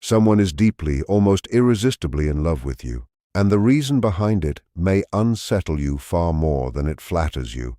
Someone is deeply, almost irresistibly in love with you, and the reason behind it may unsettle you far more than it flatters you,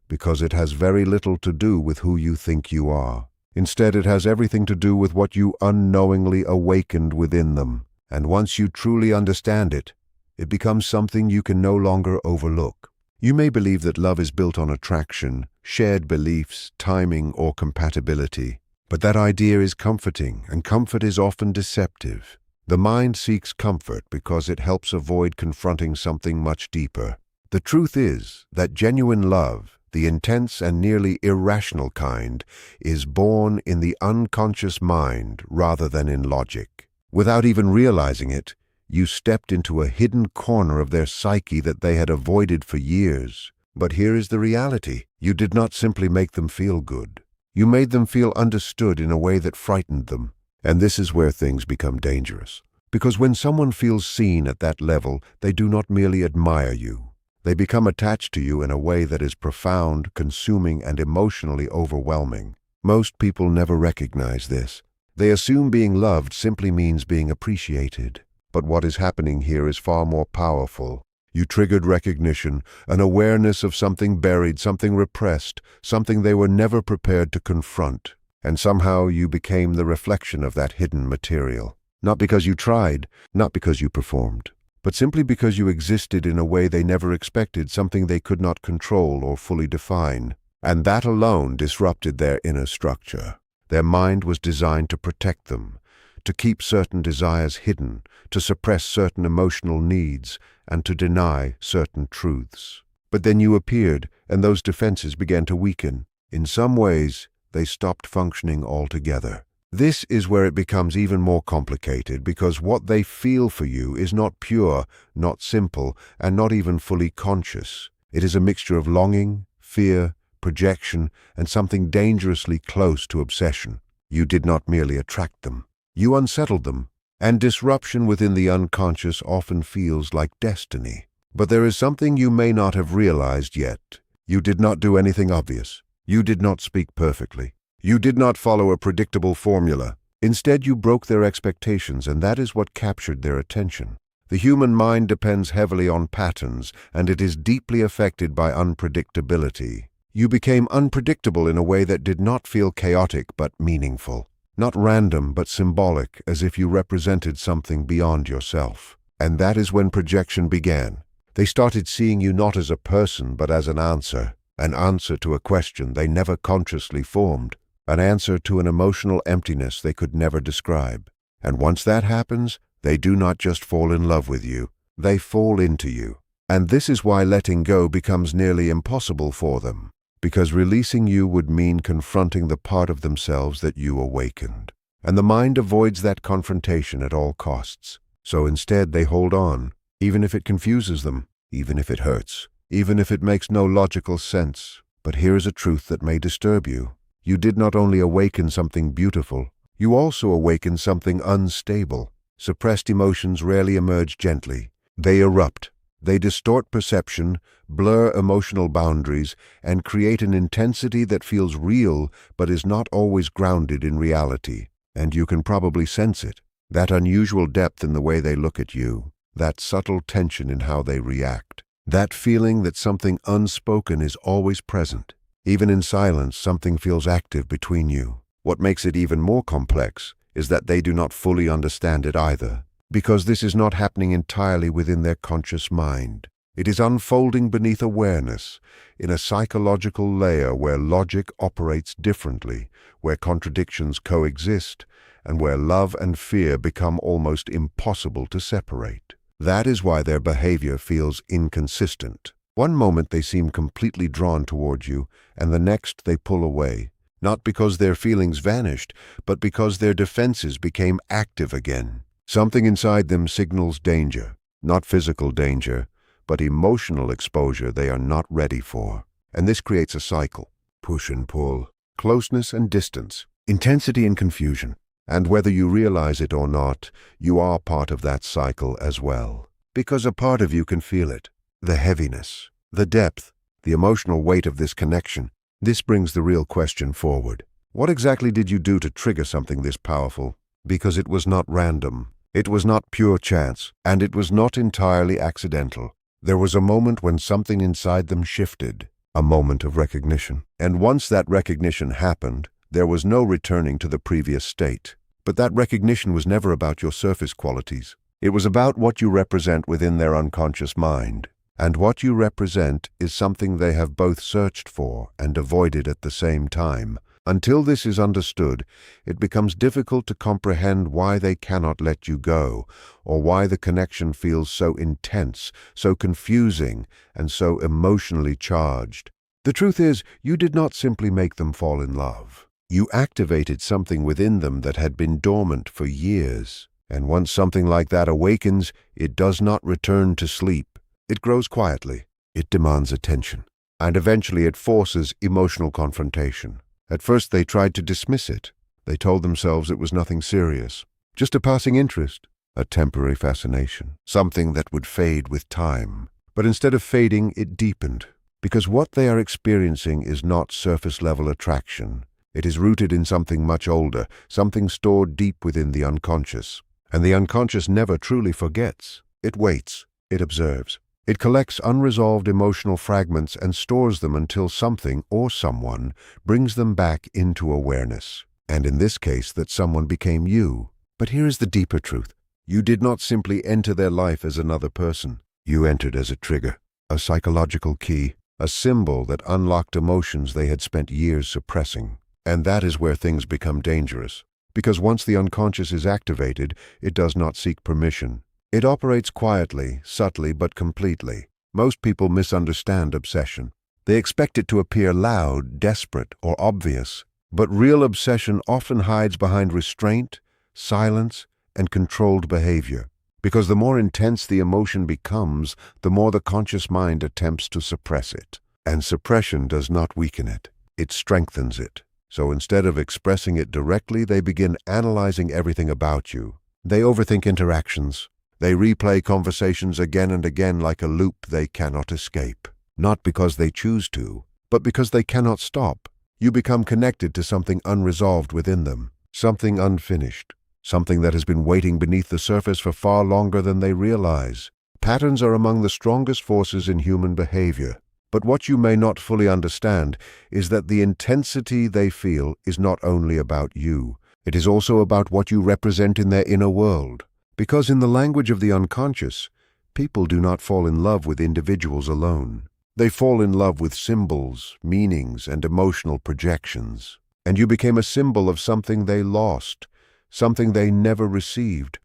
because it has very little to do with who you think you are. Instead, it has everything to do with what you unknowingly awakened within them. And once you truly understand it, it becomes something you can no longer overlook. You may believe that love is built on attraction, shared beliefs, timing, or compatibility. But that idea is comforting, and comfort is often deceptive. The mind seeks comfort because it helps avoid confronting something much deeper. The truth is that genuine love, the intense and nearly irrational kind, is born in the unconscious mind rather than in logic. Without even realizing it, you stepped into a hidden corner of their psyche that they had avoided for years. But here is the reality. You did not simply make them feel good. You made them feel understood in a way that frightened them. And this is where things become dangerous. Because when someone feels seen at that level, they do not merely admire you. They become attached to you in a way that is profound, consuming, and emotionally overwhelming. Most people never recognize this. They assume being loved simply means being appreciated. But what is happening here is far more powerful. You triggered recognition, an awareness of something buried, something repressed, something they were never prepared to confront. And somehow you became the reflection of that hidden material. Not because you tried, not because you performed, but simply because you existed in a way they never expected, something they could not control or fully define. And that alone disrupted their inner structure. Their mind was designed to protect them, to keep certain desires hidden, to suppress certain emotional needs, and to deny certain truths. But then you appeared, and those defenses began to weaken. In some ways, they stopped functioning altogether. This is where it becomes even more complicated, because what they feel for you is not pure, not simple, and not even fully conscious. It is a mixture of longing, fear, projection, and something dangerously close to obsession. You did not merely attract them. You unsettled them, and disruption within the unconscious often feels like destiny. But there is something you may not have realized yet. You did not do anything obvious. You did not speak perfectly. You did not follow a predictable formula. Instead, you broke their expectations, and that is what captured their attention. The human mind depends heavily on patterns, and it is deeply affected by unpredictability. You became unpredictable in a way that did not feel chaotic but meaningful. Not random, but symbolic, as if you represented something beyond yourself. And that is when projection began. They started seeing you not as a person, but as an answer to a question they never consciously formed, an answer to an emotional emptiness they could never describe. And once that happens, they do not just fall in love with you, they fall into you. And this is why letting go becomes nearly impossible for them. Because releasing you would mean confronting the part of themselves that you awakened. And the mind avoids that confrontation at all costs. So instead they hold on, even if it confuses them, even if it hurts, even if it makes no logical sense. But here is a truth that may disturb you. You did not only awaken something beautiful, you also awakened something unstable. Suppressed emotions rarely emerge gently. They erupt. They distort perception, blur emotional boundaries, and create an intensity that feels real but is not always grounded in reality. And you can probably sense it. That unusual depth in the way they look at you. That subtle tension in how they react. That feeling that something unspoken is always present. Even in silence, something feels active between you. What makes it even more complex is that they do not fully understand it either. Because this is not happening entirely within their conscious mind. It is unfolding beneath awareness, in a psychological layer where logic operates differently, where contradictions coexist, and where love and fear become almost impossible to separate. That is why their behavior feels inconsistent. One moment they seem completely drawn toward you, and the next they pull away. Not because their feelings vanished, but because their defenses became active again. Something inside them signals danger, not physical danger, but emotional exposure they are not ready for. And this creates a cycle. Push and pull, closeness and distance, intensity and confusion. And whether you realize it or not, you are part of that cycle as well. Because a part of you can feel it. The heaviness, the depth, the emotional weight of this connection. This brings the real question forward. What exactly did you do to trigger something this powerful? Because it was not random. It was not pure chance, and it was not entirely accidental. There was a moment when something inside them shifted, a moment of recognition. And once that recognition happened, there was no returning to the previous state. But that recognition was never about your surface qualities. It was about what you represent within their unconscious mind. And what you represent is something they have both searched for and avoided at the same time. Until this is understood, it becomes difficult to comprehend why they cannot let you go, or why the connection feels so intense, so confusing, and so emotionally charged. The truth is, you did not simply make them fall in love. You activated something within them that had been dormant for years. And once something like that awakens, it does not return to sleep. It grows quietly. It demands attention. And eventually it forces emotional confrontation. At first they tried to dismiss it. They told themselves it was nothing serious, just a passing interest, a temporary fascination, something that would fade with time. But instead of fading, it deepened, because what they are experiencing is not surface-level attraction. It is rooted in something much older, something stored deep within the unconscious. And the unconscious never truly forgets. It waits. It observes. It collects unresolved emotional fragments and stores them until something or someone brings them back into awareness. And in this case, that someone became you. But here is the deeper truth. You did not simply enter their life as another person. You entered as a trigger, a psychological key, a symbol that unlocked emotions they had spent years suppressing. And that is where things become dangerous. Because once the unconscious is activated, it does not seek permission. It operates quietly, subtly, but completely. Most people misunderstand obsession. They expect it to appear loud, desperate, or obvious. But real obsession often hides behind restraint, silence, and controlled behavior. Because the more intense the emotion becomes, the more the conscious mind attempts to suppress it. And suppression does not weaken it. It strengthens it. So instead of expressing it directly, they begin analyzing everything about you. They overthink interactions. They replay conversations again and again like a loop they cannot escape. Not because they choose to, but because they cannot stop. You become connected to something unresolved within them, something unfinished, something that has been waiting beneath the surface for far longer than they realize. Patterns are among the strongest forces in human behavior. But what you may not fully understand is that the intensity they feel is not only about you. It is also about what you represent in their inner world. Because in the language of the unconscious, people do not fall in love with individuals alone. They fall in love with symbols, meanings, and emotional projections. And you became a symbol of something they lost, something they never received,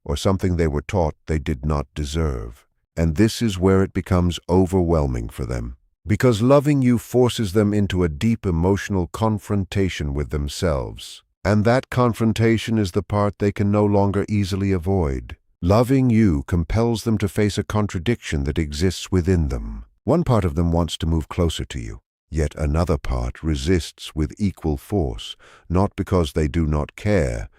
or something they were taught they did not deserve. And this is where it becomes overwhelming for them. Because loving you forces them into a deep emotional confrontation with themselves. And that confrontation is the part they can no longer easily avoid. Loving you compels them to face a contradiction that exists within them. One part of them wants to move closer to you, yet another part resists with equal force, not because they do not care,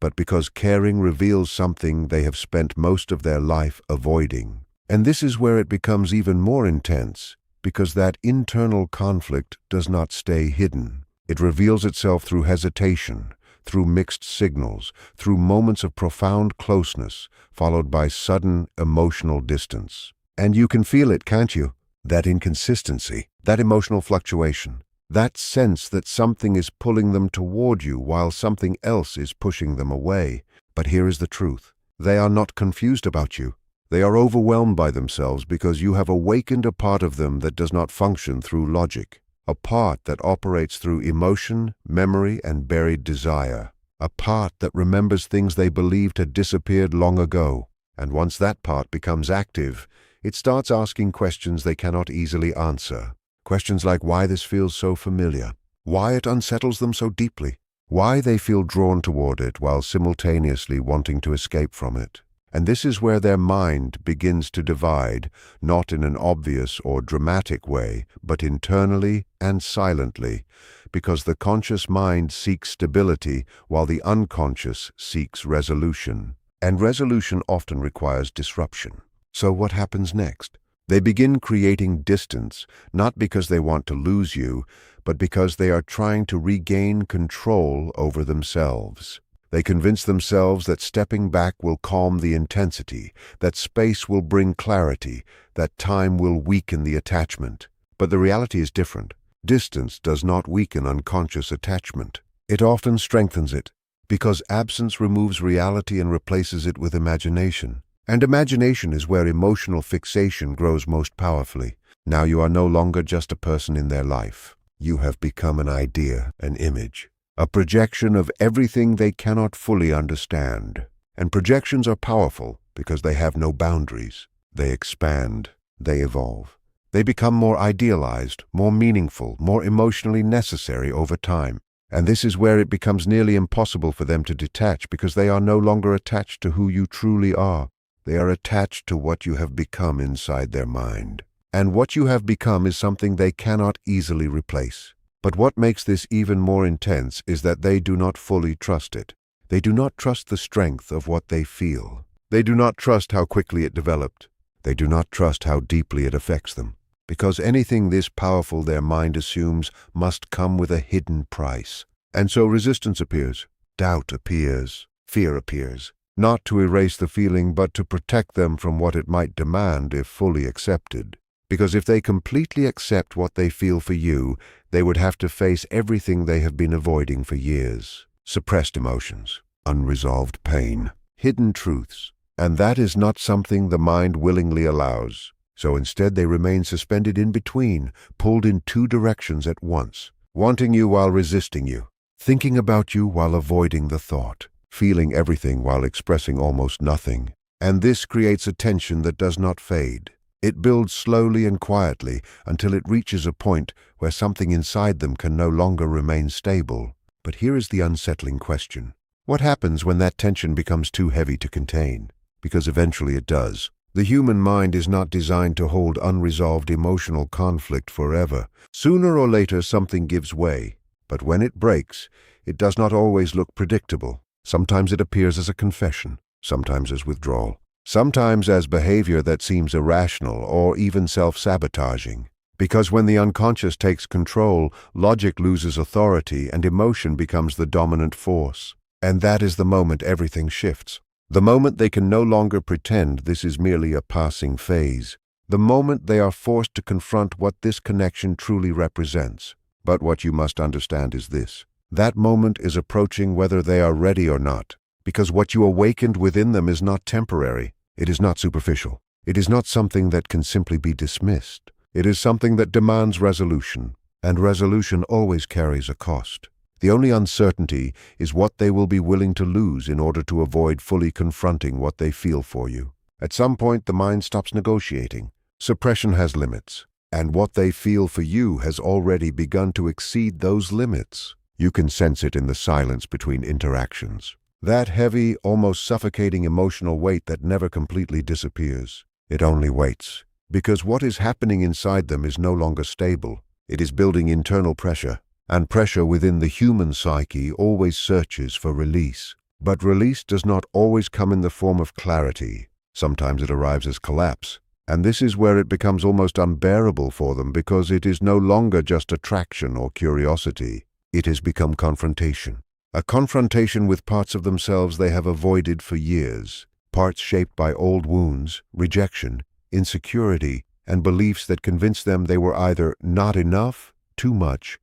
but because caring reveals something they have spent most of their life avoiding. And this is where it becomes even more intense, because that internal conflict does not stay hidden. It reveals itself through hesitation, through mixed signals, through moments of profound closeness, followed by sudden emotional distance. And you can feel it, can't you? That inconsistency, that emotional fluctuation, that sense that something is pulling them toward you while something else is pushing them away. But here is the truth. They are not confused about you. They are overwhelmed by themselves because you have awakened a part of them that does not function through logic. A part that operates through emotion, memory, and buried desire. A part that remembers things they believed had disappeared long ago. And once that part becomes active, it starts asking questions they cannot easily answer. Questions like why this feels so familiar, why it unsettles them so deeply, why they feel drawn toward it while simultaneously wanting to escape from it. And this is where their mind begins to divide, not in an obvious or dramatic way, but internally and silently, because the conscious mind seeks stability while the unconscious seeks resolution. And resolution often requires disruption. So what happens next? They begin creating distance, not because they want to lose you, but because they are trying to regain control over themselves. They convince themselves that stepping back will calm the intensity, that space will bring clarity, that time will weaken the attachment. But the reality is different. Distance does not weaken unconscious attachment. It often strengthens it, because absence removes reality and replaces it with imagination. And imagination is where emotional fixation grows most powerfully. Now you are no longer just a person in their life. You have become an idea, an image, a projection of everything they cannot fully understand. And projections are powerful because they have no boundaries. They expand, they evolve. They become more idealized, more meaningful, more emotionally necessary over time. And this is where it becomes nearly impossible for them to detach, because they are no longer attached to who you truly are. They are attached to what you have become inside their mind. And what you have become is something they cannot easily replace. But what makes this even more intense is that they do not fully trust it. They do not trust the strength of what they feel. They do not trust how quickly it developed. They do not trust how deeply it affects them. Because anything this powerful, their mind assumes, must come with a hidden price. And so resistance appears, doubt appears, fear appears, not to erase the feeling but to protect them from what it might demand if fully accepted. Because if they completely accept what they feel for you, they would have to face everything they have been avoiding for years. Suppressed emotions, unresolved pain, hidden truths. And that is not something the mind willingly allows. So instead they remain suspended in between, pulled in two directions at once, wanting you while resisting you, thinking about you while avoiding the thought, feeling everything while expressing almost nothing. And this creates a tension that does not fade. It builds slowly and quietly until it reaches a point where something inside them can no longer remain stable. But here is the unsettling question. What happens when that tension becomes too heavy to contain? Because eventually it does. The human mind is not designed to hold unresolved emotional conflict forever. Sooner or later something gives way. But when it breaks, it does not always look predictable. Sometimes it appears as a confession, sometimes as withdrawal, sometimes as behavior that seems irrational or even self-sabotaging. Because when the unconscious takes control, logic loses authority and emotion becomes the dominant force. And that is the moment everything shifts. The moment they can no longer pretend this is merely a passing phase. The moment they are forced to confront what this connection truly represents. But what you must understand is this. That moment is approaching whether they are ready or not. Because what you awakened within them is not temporary. It is not superficial. It is not something that can simply be dismissed. It is something that demands resolution. And resolution always carries a cost. The only uncertainty is what they will be willing to lose in order to avoid fully confronting what they feel for you. At some point, the mind stops negotiating. Suppression has limits, and what they feel for you has already begun to exceed those limits. You can sense it in the silence between interactions. That heavy, almost suffocating emotional weight that never completely disappears. It only waits, because what is happening inside them is no longer stable. It is building internal pressure. And pressure within the human psyche always searches for release. But release does not always come in the form of clarity. Sometimes it arrives as collapse. And this is where it becomes almost unbearable for them, because it is no longer just attraction or curiosity. It has become confrontation. A confrontation with parts of themselves they have avoided for years. Parts shaped by old wounds, rejection, insecurity, and beliefs that convinced them they were either not enough, too much,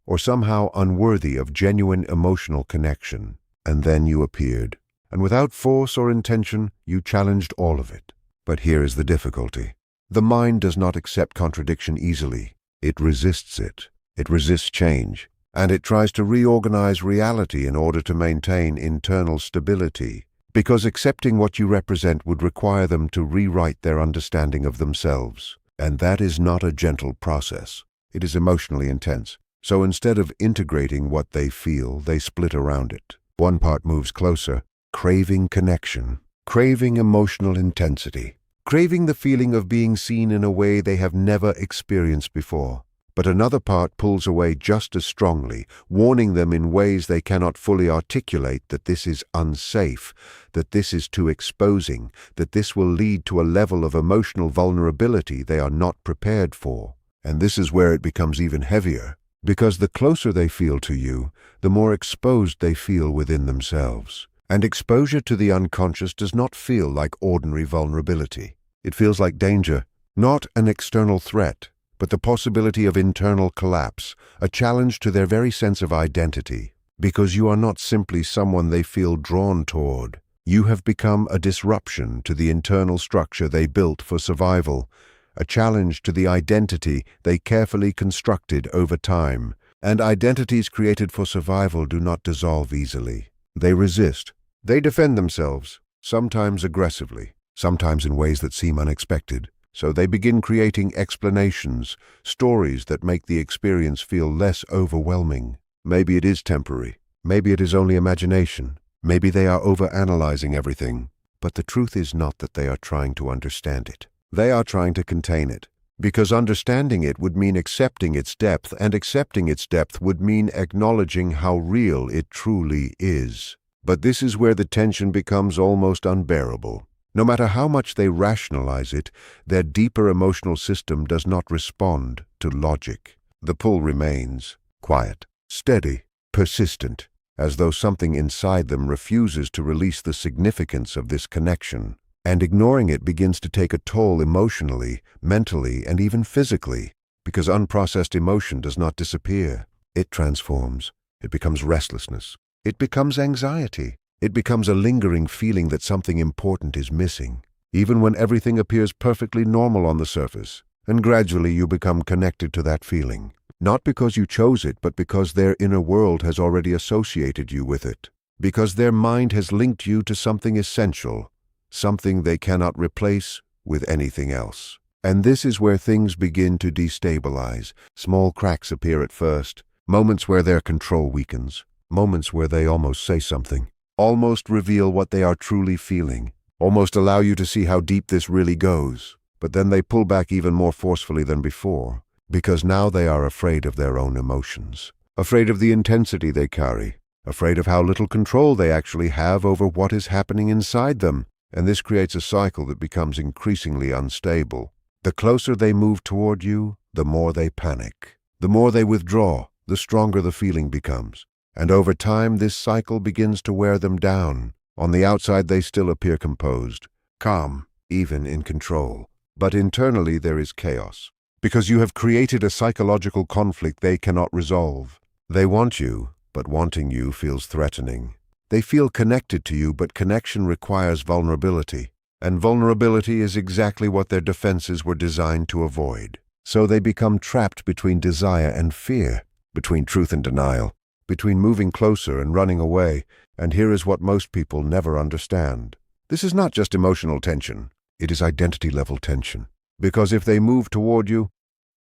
or somehow unworthy of genuine emotional connection. And then you appeared, and without force or intention, you challenged all of it. But here is the difficulty. The mind does not accept contradiction easily. It resists it. It resists change, and it tries to reorganize reality in order to maintain internal stability. Because accepting what you represent would require them to rewrite their understanding of themselves. And that is not a gentle process. It is emotionally intense. So instead of integrating what they feel, they split around it. One part moves closer, craving connection, craving emotional intensity, craving the feeling of being seen in a way they have never experienced before. But another part pulls away just as strongly, warning them in ways they cannot fully articulate that this is unsafe, that this is too exposing, that this will lead to a level of emotional vulnerability they are not prepared for. And this is where it becomes even heavier. Because the closer they feel to you, the more exposed they feel within themselves. And exposure to the unconscious does not feel like ordinary vulnerability. It feels like danger, not an external threat, but the possibility of internal collapse, a challenge to their very sense of identity. Because you are not simply someone they feel drawn toward. You have become a disruption to the internal structure they built for survival, a challenge to the identity they carefully constructed over time. And identities created for survival do not dissolve easily. They resist. They defend themselves, sometimes aggressively, sometimes in ways that seem unexpected. So they begin creating explanations, stories that make the experience feel less overwhelming. Maybe it is temporary. Maybe it is only imagination. Maybe they are overanalyzing everything. But the truth is not that they are trying to understand it. They are trying to contain it. Because understanding it would mean accepting its depth, and accepting its depth would mean acknowledging how real it truly is. But this is where the tension becomes almost unbearable. No matter how much they rationalize it, their deeper emotional system does not respond to logic. The pull remains, quiet, steady, persistent, as though something inside them refuses to release the significance of this connection. And ignoring it begins to take a toll emotionally, mentally, and even physically, because unprocessed emotion does not disappear. It transforms. It becomes restlessness. It becomes anxiety. It becomes a lingering feeling that something important is missing, even when everything appears perfectly normal on the surface. And gradually you become connected to that feeling, not because you chose it, but because their inner world has already associated you with it, because their mind has linked you to something essential, something they cannot replace with anything else. And this is where things begin to destabilize. Small cracks appear at first, moments where their control weakens, moments where they almost say something, almost reveal what they are truly feeling, almost allow you to see how deep this really goes. But then they pull back even more forcefully than before, because now they are afraid of their own emotions, afraid of the intensity they carry, afraid of how little control they actually have over what is happening inside them. And this creates a cycle that becomes increasingly unstable. The closer they move toward you, the more they panic. The more they withdraw, the stronger the feeling becomes. And over time, this cycle begins to wear them down. On the outside, they still appear composed, calm, even in control. But internally, there is chaos. Because you have created a psychological conflict they cannot resolve. They want you, but wanting you feels threatening. They feel connected to you, but connection requires vulnerability. And vulnerability is exactly what their defenses were designed to avoid. So they become trapped between desire and fear, between truth and denial, between moving closer and running away. And here is what most people never understand. This is not just emotional tension. It is identity-level tension. Because if they move toward you,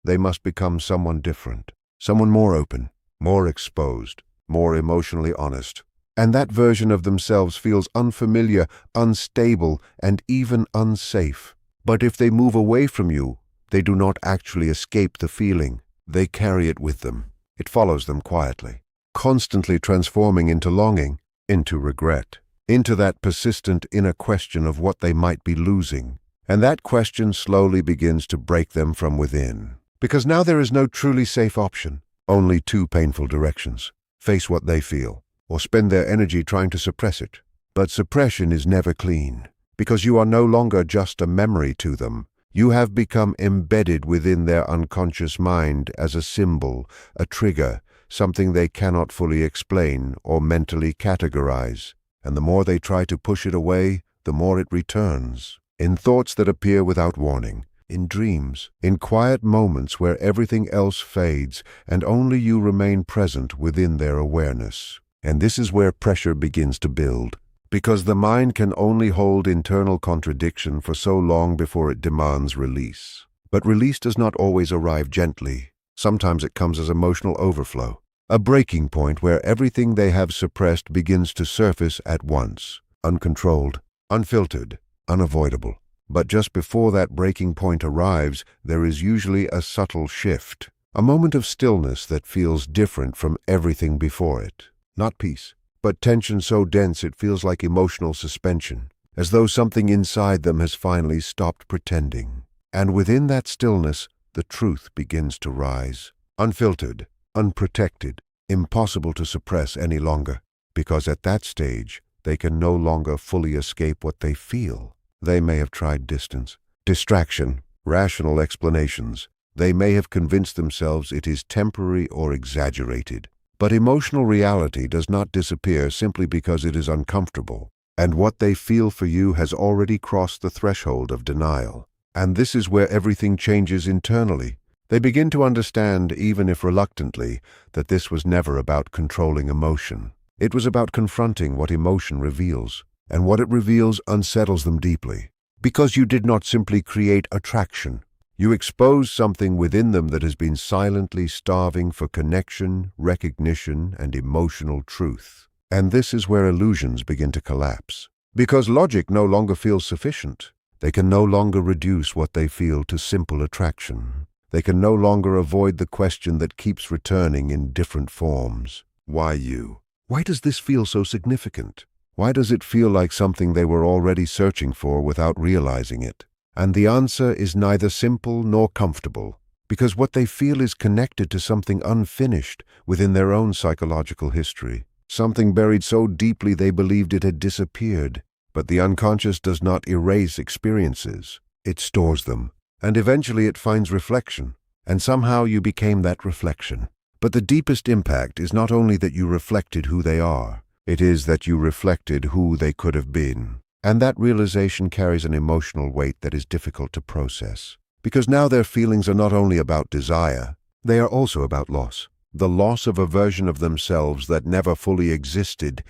they must become someone different, someone more open, more exposed, more emotionally honest. And that version of themselves feels unfamiliar, unstable, and even unsafe. But if they move away from you, they do not actually escape the feeling. They carry it with them. It follows them quietly, constantly transforming into longing, into regret, into that persistent inner question of what they might be losing. And that question slowly begins to break them from within. Because now there is no truly safe option, only two painful directions: face what they feel, or spend their energy trying to suppress it. But suppression is never clean, because you are no longer just a memory to them. You have become embedded within their unconscious mind as a symbol, a trigger, something they cannot fully explain or mentally categorize. And the more they try to push it away, the more it returns, in thoughts that appear without warning, in dreams, in quiet moments where everything else fades and only you remain present within their awareness. And this is where pressure begins to build, because the mind can only hold internal contradiction for so long before it demands release. But release does not always arrive gently. Sometimes it comes as emotional overflow, a breaking point where everything they have suppressed begins to surface at once, uncontrolled, unfiltered, unavoidable. But just before that breaking point arrives, there is usually a subtle shift, a moment of stillness that feels different from everything before it. Not peace, but tension so dense it feels like emotional suspension, as though something inside them has finally stopped pretending. And within that stillness, the truth begins to rise, unfiltered, unprotected, impossible to suppress any longer, because at that stage, they can no longer fully escape what they feel. They may have tried distance, distraction, rational explanations. They may have convinced themselves it is temporary or exaggerated. But emotional reality does not disappear simply because it is uncomfortable, and what they feel for you has already crossed the threshold of denial. And this is where everything changes internally. They begin to understand, even if reluctantly, that this was never about controlling emotion. It was about confronting what emotion reveals, and what it reveals unsettles them deeply. Because you did not simply create attraction. You expose something within them that has been silently starving for connection, recognition, and emotional truth. And this is where illusions begin to collapse. Because logic no longer feels sufficient. They can no longer reduce what they feel to simple attraction. They can no longer avoid the question that keeps returning in different forms. Why you? Why does this feel so significant? Why does it feel like something they were already searching for without realizing it? And the answer is neither simple nor comfortable, because what they feel is connected to something unfinished within their own psychological history, something buried so deeply they believed it had disappeared. But the unconscious does not erase experiences. It stores them, and eventually it finds reflection, and somehow you became that reflection. But the deepest impact is not only that you reflected who they are, it is that you reflected who they could have been. And that realization carries an emotional weight that is difficult to process. Because now their feelings are not only about desire, they are also about loss. The loss of a version of themselves that never fully existed,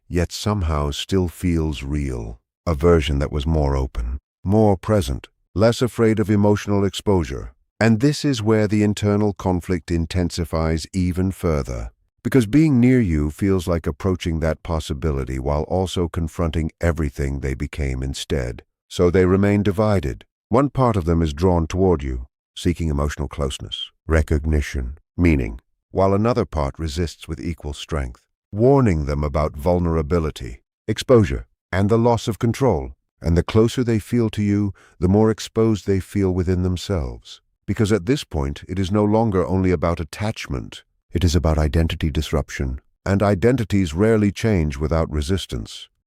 yet somehow still feels real. A version that was more open, more present, less afraid of emotional exposure. And this is where the internal conflict intensifies even further. Because being near you feels like approaching that possibility while also confronting everything they became instead. So they remain divided. One part of them is drawn toward you, seeking emotional closeness, recognition, meaning, while another part resists with equal strength, warning them about vulnerability, exposure, and the loss of control. And the closer they feel to you, the more exposed they feel within themselves. Because at this point, it is no longer only about attachment. It is about identity disruption, and identities rarely change without resistance.